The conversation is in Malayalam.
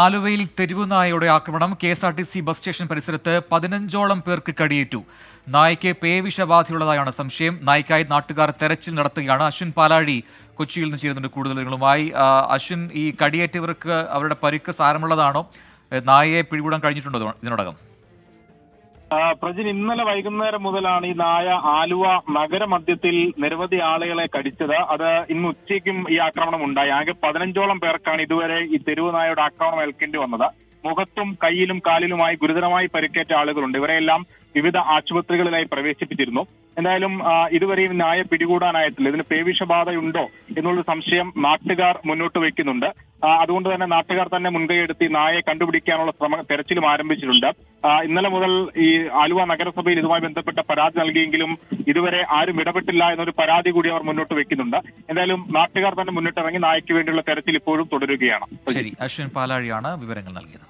ആലുവയിൽ തെരുവുനായയുടെ ആക്രമണം. KSRTC ബസ് സ്റ്റേഷൻ പരിസരത്ത് 15ഓളം പേർക്ക് കടിയേറ്റു. നായയ്ക്ക് പേവിഷബാധയുള്ളതായാണ് സംശയം. നായ്ക്കായി നാട്ടുകാർ തെരച്ചിൽ നടത്തുകയാണ്. അശ്വിൻ പാലാഴി കൊച്ചിയിൽ നിന്ന് ചേരുന്നുണ്ട് കൂടുതൽ വിവരങ്ങളുമായി. അശ്വിൻ, ഈ കടിയേറ്റവർക്ക് അവരുടെ പരിക്ക് സാരമുള്ളതാണോ? നായയെ പിടികൂടാൻ കഴിഞ്ഞിട്ടുണ്ടോ ഇതിനോടകം? പ്രജിൻ, ഇന്നലെ വൈകുന്നേരം മുതലാണ് ഈ നായ ആലുവ നഗരമധ്യത്തിൽ നിരവധി ആളുകളെ കടിച്ചത്. അത് ഇന്ന് ഉച്ചയ്ക്കും ഈ ആക്രമണം ഉണ്ടായി. ആകെ 15ഓളം പേർക്കാണ് ഇതുവരെ ഈ തെരുവ് നായയുടെ ആക്രമണം ഏൽക്കേണ്ടി വന്നത്. മുഖത്തും കയ്യിലും കാലിലുമായി ഗുരുതരമായി പരിക്കേറ്റ ആളുകളുണ്ട്. ഇവരെല്ലാം വിവിധ ആശുപത്രികളിലായി പ്രവേശിപ്പിച്ചിരുന്നു. എന്തായാലും ഇതുവരെയും നായ പിടികൂടാനായിട്ടില്ല. ഇതിന് പേവിഷബാധയുണ്ടോ എന്നുള്ള സംശയം നാട്ടുകാർ മുന്നോട്ട് വയ്ക്കുന്നുണ്ട്. അതുകൊണ്ട് തന്നെ നാട്ടുകാർ തന്നെ മുൻകൈയെടുത്ത് നായയെ കണ്ടുപിടിക്കാനുള്ള തെരച്ചിലും ആരംഭിച്ചിട്ടുണ്ട്. ഇന്നലെ മുതൽ ഈ ആലുവ നഗരസഭയിൽ ഇതുമായി ബന്ധപ്പെട്ട പരാതി നൽകിയെങ്കിലും ഇതുവരെ ആരും ഇടപെട്ടില്ല എന്നൊരു പരാതി കൂടി അവർ മുന്നോട്ട് വെക്കുന്നുണ്ട്. എന്തായാലും നാട്ടുകാർ തന്നെ മുന്നിട്ടിറങ്ങി നായയ്ക്ക് വേണ്ടിയുള്ള തെരച്ചിൽ ഇപ്പോഴും തുടരുകയാണ്. ശരി, അശ്വിൻ പാലാഴിയാണ് വിവരങ്ങൾ നൽകിയത്.